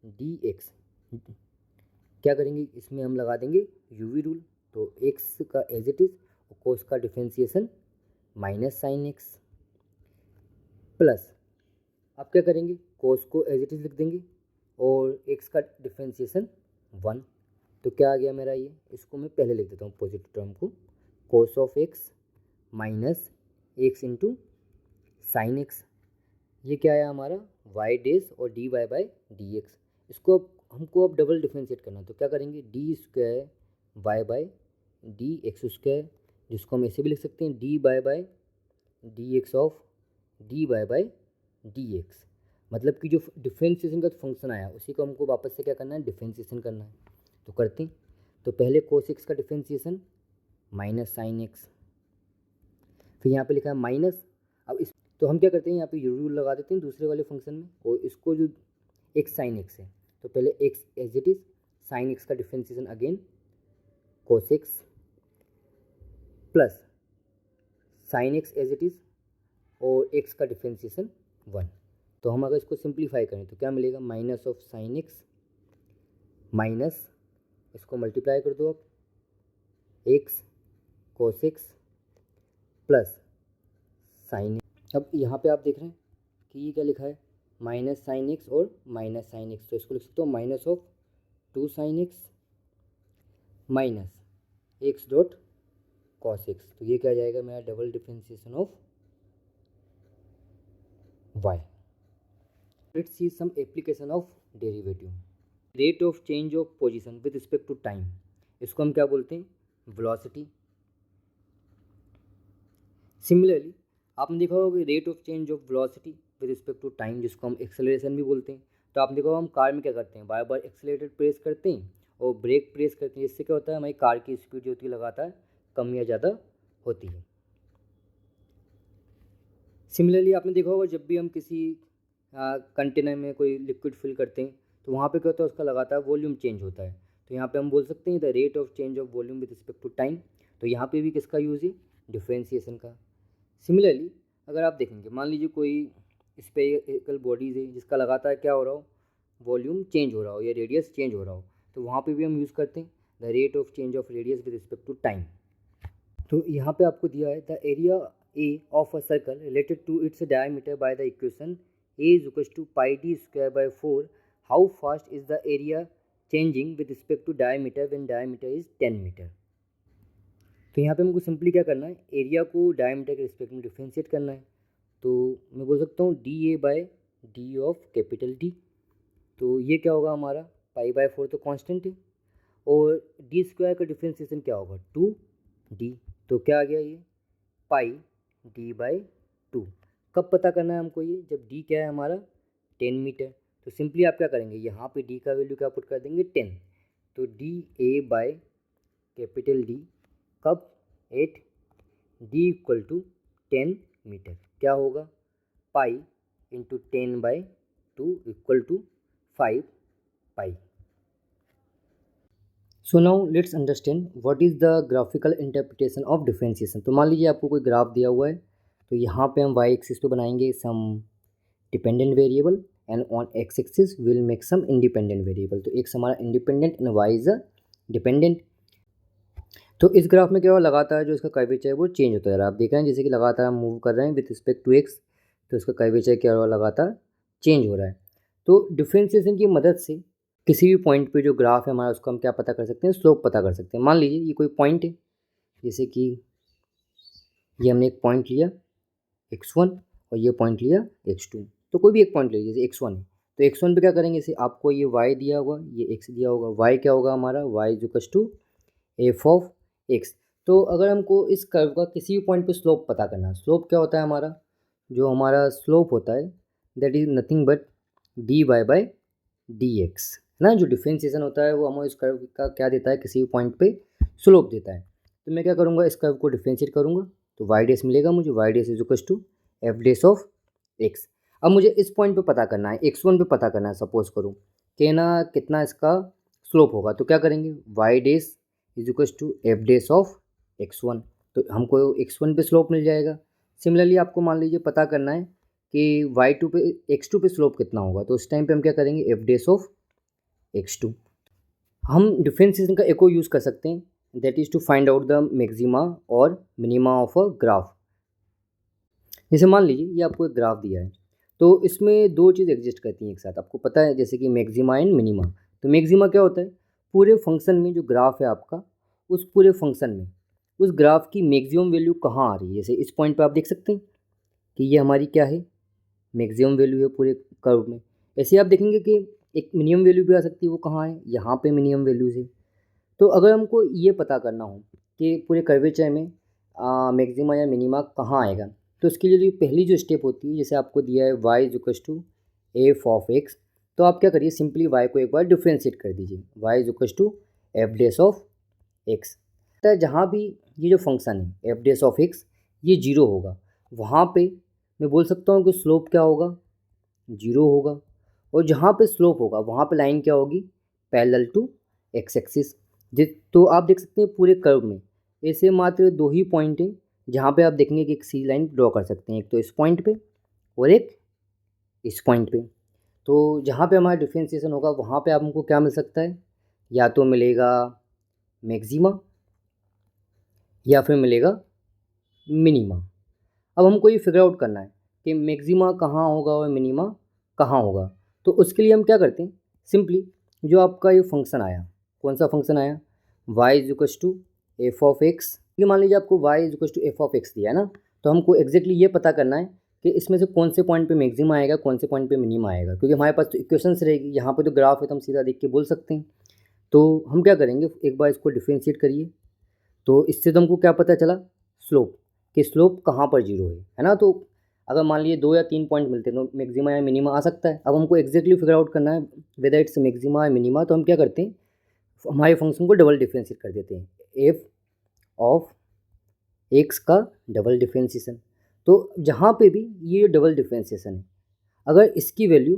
d x, क्या करेंगे इसमें हम लगा देंगे यूवी रूल, तो एक्स का एज इट इज़ और कोस का differentiation minus sine x, plus आप क्या करेंगे कोस को एज इट इज़ लिख देंगे और एक्स का डिफरेंशिएशन 1, तो क्या आ गया मेरा ये, इसको मैं पहले लिख देता हूँ पॉजिटिव टर्म को, cos of x minus x into sine x, ये क्या आया हमारा वाई डेज और d y by d x, इसको हमको अब डबल डिफरेंशिएट करना है, तो क्या करेंगे d square y by d x square, जिसको हम ऐसे भी लिख सकते हैं d y by d x of d y by d x, मतलब कि जो डिफरेंशिएशन का फंक्शन आया उसी को हमको वापस से क्या करना है डिफरेंशिएशन करना है, तो करते हैं। तो पहले कोस एक्स का डिफरेंशिएशन माइनस साइन एक्स, फिर यहाँ पे लिखा है माइनस, अब इस तो हम क्या करते हैं यहाँ पे यू रूल लगा देते हैं दूसरे वाले फंक्शन में, और इसको जो एक्स साइन एक्स है तो पहले x as it is, sine x का differentiation again cos x plus sine x as it is और एक्स का डिफरेंशिएशन 1, तो हम अगर इसको सिंप्लीफाई करें तो क्या मिलेगा minus of sine x minus, इसको मल्टीप्लाई कर दो आप, एक्स कोस एक्स प्लस साइन, अब यहाँ पे आप देख रहे हैं कि ये क्या लिखा है माइनस साइन एक्स और माइनस साइन एक्स, तो इसको लिख सकते हो minus of 2 sine x minus x dot cos x, तो ये क्या जाएगा मेरा double differentiation of y. Let's see some application of derivative. Rate of change of position with respect to time, इसको हम क्या बोलते हैं, वेलोसिटी। सिमिलरली आपने देखा होगा कि rate of change of velocity with respect to time, जिसको हम एक्सेलरेशन भी बोलते हैं। तो आपने देखा होगा हम कार में क्या करते हैं, बार बार एक्सेलरेटर प्रेस करते हैं और ब्रेक प्रेस करते हैं, इससे क्या होता है, हमारी कार की स्पीड जो होती है लगातार कम या ज़्यादा होती है। सिमिलरली आपने देखा होगा जब भी हम किसी कंटेनर में कोई लिक्विड फिल करते हैं तो वहाँ पे क्या होता है, उसका लगातार वॉल्यूम चेंज होता है। तो यहाँ पे हम बोल सकते हैं the rate of change of volume with respect to time. तो यहाँ पे भी किसका यूज़ है, डिफरेंशिएशन का। सिमिलरली अगर आप देखेंगे, मान लीजिए कोई स्फेरिकल बॉडीज़ है जिसका लगातार क्या हो रहा हो, वॉल्यूम चेंज हो रहा हो या रेडियस चेंज हो रहा हो, तो वहाँ पे भी हम यूज़ करते हैं the rate of change of radius with respect to time. तो यहाँ पे आपको दिया है the area A of a circle related to its diameter by the equation A is equal to pi D square by 4, how fast is the area changing with respect to diameter when diameter is 10 metre. तो यहाँ पे हमको सिंपली क्या करना है, एरिया को डायमीटर के रिस्पेक्ट में डिफ्रेंशिएट करना है। तो मैं बोल सकता हूँ d A by d of capital D. तो ये क्या होगा हमारा, पाई बाय 4 तो कांस्टेंट है, और डी स्क्वायर का डिफ्रेंशिएशन क्या होगा, 2d। तो क्या आ गया ये, पाई डी बाई 2। कब पता करना है हमको ये, जब डी क्या है हमारा 10 मीटर। तो सिंपली आप क्या करेंगे, यहाँ पे डी का वैल्यू क्या पुट कर देंगे 10। तो d A by capital d कब, at d equal to 10 meter, क्या होगा, pi into 10/2 equal to 5 pi. So now let's understand what is the graphical interpretation of differentiation. तो मान लीजिए आपको कोई ग्राफ दिया हुआ है, तो यहाँ पे हम वाई एक्सिस पे बनाएंगे some dependent variable and on x axis will make some independent variable. तो एक हमारा independent and y is a dependent. तो इस ग्राफ में क्या हुआ, लगातार जो इसका कर्वेचर है वो चेंज होता है। आप देख रहे हैं जैसे कि लगातार हम मूव कर रहे हैं विद रिस्पेक्ट टू एक्स, तो इसका कर्वेचर क्या हुआ, लगातार चेंज हो रहा है। तो डिफरेंशिएशन की मदद से किसी भी पॉइंट पे जो ग्राफ है हमारा, उसको हम क्या पता कर सकते हैं, स्लोप पता कर सकते हैं। मान लीजिए ये कोई पॉइंट है, जैसे कि ये हमने एक पॉइंट लिया x1 और ये पॉइंट लिया x2। तो कोई भी एक पॉइंट लीजिए, जैसे x1 है, तो x1 पे क्या करेंगे, जैसे आपको ये y दिया होगा, ये x दिया होगा, y क्या होगा हमारा, y is equal to f of x। तो अगर हमको इस कर्व का किसी भी पॉइंट पे स्लोप पता करना है, स्लोप क्या होता है हमारा, जो हमारा स्लोप होता है that is nothing but dy by dx ना। जो डिफरेंशिएशन होता है वो हमें इस कर्व का क्या देता है, किसी भी पॉइंट पे स्लोप देता है। तो मैं क्या करूँगा, इस कर्व को डिफरेंशिएट करूँगा, तो वाई डेस मिलेगा मुझे, y dash is equal to f dash of x. अब मुझे इस पॉइंट पे पता करना है, x1 पे पता करना है, सपोज करूँ कि ना कितना इसका स्लोप होगा। तो क्या करेंगे, y dash is equal to f dash of x1। तो हमको x1 पे स्लोप मिल जाएगा। सिमिलरली आपको मान लीजिए पता करना है कि y2 पे x2 पे स्लोप कितना होगा, तो उस टाइम पे हम क्या करेंगे, एफ डेस ऑफ x2। हम डिफरेंशिएशन का एक और यूज़ कर सकते हैं, that is to find out the maxima और मिनिमा ऑफ अ ग्राफ। जैसे मान लीजिए ये आपको एक ग्राफ दिया है, तो इसमें दो चीज़ एग्जिस्ट करती हैं एक साथ, आपको पता है, जैसे कि मैक्सिमा एंड मिनिमा। तो मैक्सिमा क्या होता है, पूरे फंक्शन में जो ग्राफ है आपका, उस पूरे फंक्शन में उस ग्राफ की मैक्सिमम वैल्यू कहाँ आ रही है। जैसे इस पॉइंट पे आप देख सकते हैं कि ये हमारी क्या है, मैक्सिमम वैल्यू है पूरे कर्व में। ऐसे आप देखेंगे कि एक मिनिमम वैल्यू भी आ सकती है, वो कहाँ है, यहाँ पे मिनिमम वैल्यूज़ है। तो अगर हमको ये पता करना हो कि पूरे कर्वेचर में मैक्सिमा या मिनिमा कहाँ आएगा, तो इसके लिए पहली जो स्टेप होती है, जैसे आपको दिया है y is equal to f of x, तो आप क्या करिए, सिंपली y को एक बार डिफ्रेंशिएट कर दीजिए, y is equal to f dash of x। तो जहाँ भी ये जो फंक्शन है एफ डेस ऑफ x ये जीरो होगा, वहाँ पे मैं बोल सकता हूँ कि स्लोप क्या होगा, जीरो होगा। और जहाँ पे स्लोप होगा वहाँ पे लाइन क्या होगी, पैरेलल टू एक्स एक्सिस। तो आप देख सकते हैं पूरे कर्व में ऐसे मात्र दो ही पॉइंट हैं जहाँ पे आप देखेंगे कि एक सी लाइन ड्रॉ कर सकते हैं, एक तो इस पॉइंट पे और एक इस पॉइंट पे। तो जहाँ पे हमारा डिफरेंशिएशन होगा वहाँ पे आपको क्या मिल सकता है, या तो मिलेगा मैक्सिमा या फिर मिलेगा मिनिमा। अब हमको ये फिगर आउट करना है कि मैक्सिमा कहाँ होगा और मिनिमा कहाँ होगा। तो उसके लिए हम क्या करते हैं, सिंपली जो आपका ये फंक्शन आया, कौन सा फंक्शन आया, y is equal to f of x. ये मान लीजिए आपको y is equal to f of x दिया है ना, तो हमको एग्जैक्टली ये पता करना है कि इसमें से कौन से पॉइंट पे मैक्सिमा आएगा, कौन से पॉइंट पे मिनिमा आएगा, क्योंकि हमारे पास तो इक्वेशंस रहेगी। यहाँ पे तो ग्राफ है तो हम सीधा देख के बोल सकते हैं। तो हम क्या करेंगे, एक बार इसको डिफ्रेंशिएट करिए। तो इससे तो हमको क्या पता चला, स्लोप, कि स्लोप कहाँ पर जीरो है ना। तो अगर मान लीजिए 2 या 3 पॉइंट मिलते हैं तो मैक्सिमा या मिनिमा आ सकता है। अब हमको एग्जैक्टली फिगर आउट करना है वेदर इट्स मैक्सिमा या मिनिमा। तो हम क्या करते हैं, हमारे फंक्शन को डबल डिफ्रेंशिएट कर देते हैं, एफ ऑफ एक्स का डबल डिफ्रेंशिएशन। तो जहाँ पे भी ये डबल डिफ्रेंशिएशन है, अगर इसकी वैल्यू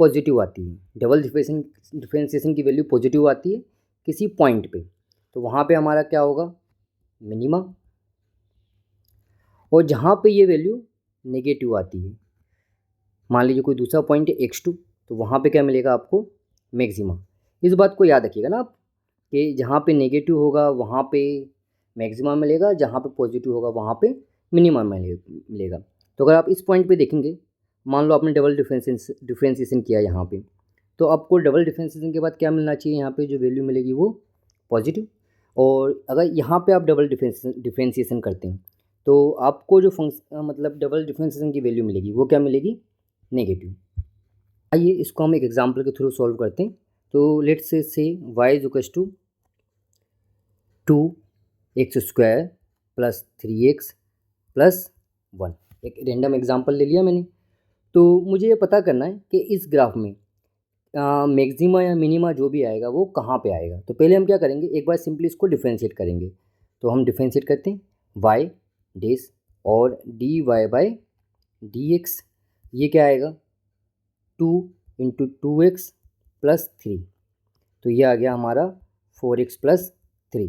पॉजिटिव आती है, डबल डिफ्रेंशिएशन की वैल्यू पॉजिटिव आती है किसी पॉइंट पे, तो वहाँ पे हमारा क्या होगा, मिनिमा। और जहाँ पे ये वैल्यू नेगेटिव आती है, मान लीजिए कोई दूसरा पॉइंट है x2, तो वहाँ पे क्या मिलेगा आपको, मैक्सिमा। इस बात को याद रखिएगा ना आप, कि जहाँ पे नेगेटिव होगा वहाँ पे मैक्सिमा मिलेगा, जहाँ पे पॉजिटिव होगा वहाँ पे मिनिमा मिलेगा। तो अगर आप इस पॉइंट पे देखेंगे, मान लो आपने डबल डिफ्रेंशिएशन किया यहाँ पे, तो आपको डबल डिफ्रेंशिएशन के बाद क्या मिलना चाहिए, यहाँ पे जो वैल्यू मिलेगी वो पॉजिटिव। और अगर यहाँ पे आप डबल डिफ्रेंशिएशन करते हैं तो आपको जो मतलब डबल डिफ्रेंशिएशन की वैल्यू मिलेगी वो क्या मिलेगी, नेगेटिव। आइए इसको हम एक एग्जांपल के थ्रू सॉल्व करते हैं। तो let's say y equals to 2x² plus 3x plus 1, एक रेंडम एग्जांपल ले लिया मैंने। तो मुझे ये पता करना है कि इस ग्राफ में मैक्सिमा या मिनिमा जो भी आएगा वो कहाँ पे आएगा। तो पहले हम क्या करेंगे, एक बार सिंपली इसको डिफ्रेंशिएट करेंगे। तो हम डिफ्रेंशिएट करते हैं y डेस और dy/dx, ये क्या आएगा 2 × 2x प्लस 3, तो ये आ गया हमारा 4x प्लस 3।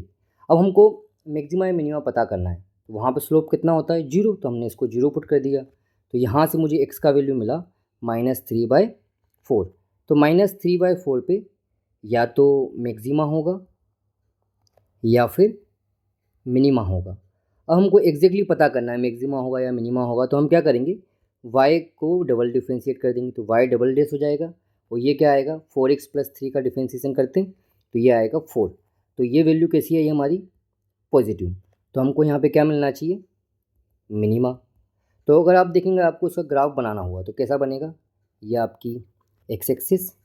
अब हमको मैक्सिमा या मिनिमा पता करना है, तो वहाँ पे स्लोप कितना होता है, 0, तो हमने इसको 0 पुट कर दिया। तो यहाँ से मुझे x का वैल्यू मिला -3/4। तो -3/4 पे या तो मैक्सिमा होगा या फिर मिनिमा होगा। अब हमको एग्जैक्टली पता करना है मैक्सिमा होगा या मिनिमा होगा, तो हम क्या करेंगे, y को डबल डिफ्रेंशिएट कर देंगे, तो y डबल डेस हो जाएगा। और ये क्या आएगा, 4x प्लस 3 का डिफ्रेंशिएशन करते हैं तो ये आएगा 4। तो ये वैल्यू कैसी है, ये हमारी पॉजिटिव। तो हमको यहाँ पे क्या मिलना चाहिए, मिनिमा। तो अगर आप देखेंगे आपको उसका ग्राफ बनाना हुआ तो कैसा बनेगा, ये आपकी x एक्सिस,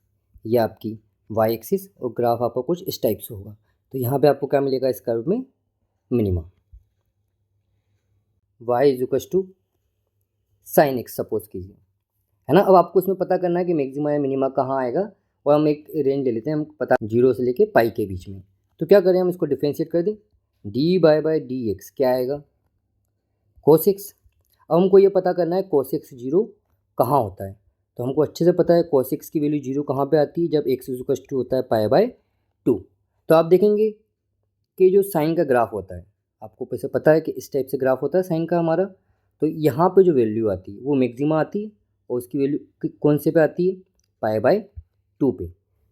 ये आपकी y एक्सिस, और ग्राफ आपका कुछ इस टाइप से होगा। तो यहाँ पे आपको क्या मिलेगा इस कर्व में, minima. y equals to sine x suppose कीजिए, है ना। अब आपको इसमें पता करना है कि मैक्सिमा या मिनिमा कहाँ आएगा, और हम एक रेंज ले लेते हैं, हम पता 0 से लेके पाई के बीच में। तो क्या करें, हम इसको डिफ्रेंशिएट कर दें, dy/dx क्या आएगा, cos x। अब हमको ये पता करना है cos x 0 कहाँ होता है। तो हमको अच्छे से पता है cos x की वैल्यू 0 कहाँ पे आती है, जब x इक्वल्स टू होता है π/2। तो आप देखेंगे कि जो साइन का ग्राफ होता है, आपको पैसे पता है कि इस टाइप से ग्राफ होता है साइन का हमारा। तो यहाँ पे जो वैल्यू आती है वो मैक्सिमा आती है, और उसकी वैल्यू कौन से पे आती है, π/2 पे।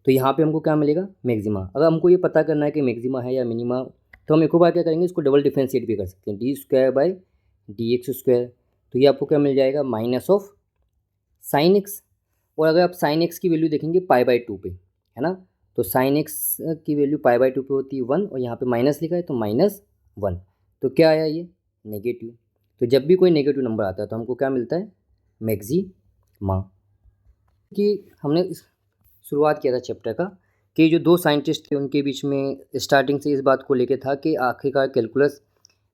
तो यहाँ पे हमको क्या मिलेगा, मैक्सिमा। अगर हमको ये पता करना है कि मैक्सिमा है या मिनिमा, तो हम एक बार क्या करेंगे, इसको डबल डिफ्रेंशिएट भी कर सकते हैं, d²/dx²। तो ये आपको क्या मिल जाएगा, माइनस ऑफ साइन एक्स। और अगर आप साइन एक्स की वैल्यू देखेंगे π/2 पे, है ना, तो साइन एक्स की वैल्यू π/2 पे होती है 1, और यहाँ पे माइनस लिखा है तो -1। तो क्या आया, ये नेगेटिव। तो जब भी कोई नेगेटिव नंबर आता है तो हमको क्या मिलता है, मैक्सिमा। कि हमने शुरुआत किया था चैप्टर का कि जो दो साइंटिस्ट थे उनके बीच में स्टार्टिंग से इस बात को लेके था कि आखिरकार कैलकुलस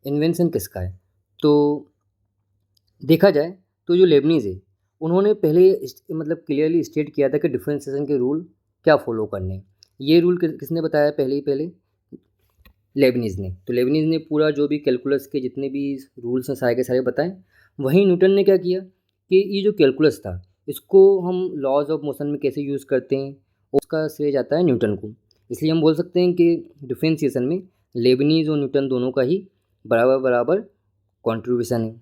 इन्वेंशन किसका है। तो देखा जाए तो जो लेबनीज़ है उन्होंने पहले मतलब क्लियरली स्टेट किया था कि डिफरेंशिएशन के रूल क्या फॉलो करने। ये रूल किसने बताया, पहले लेबनीज़ ने। तो लेबनीज़ ने पूरा जो भी कैलकुलस के जितने भी रूल्स हैं सारे के सारे बताए। वहीं न्यूटन ने क्या किया कि ये जो कैलकुलस था इसको हम लॉज ऑफ मोशन में कैसे यूज़ करते हैं उसका श्रेय जाता है न्यूटन को। इसलिए हम बोल सकते हैं कि डिफरेंशिएशन में लेबनीज़ और न्यूटन दोनों का ही बराबर कंट्रीब्यूशन है।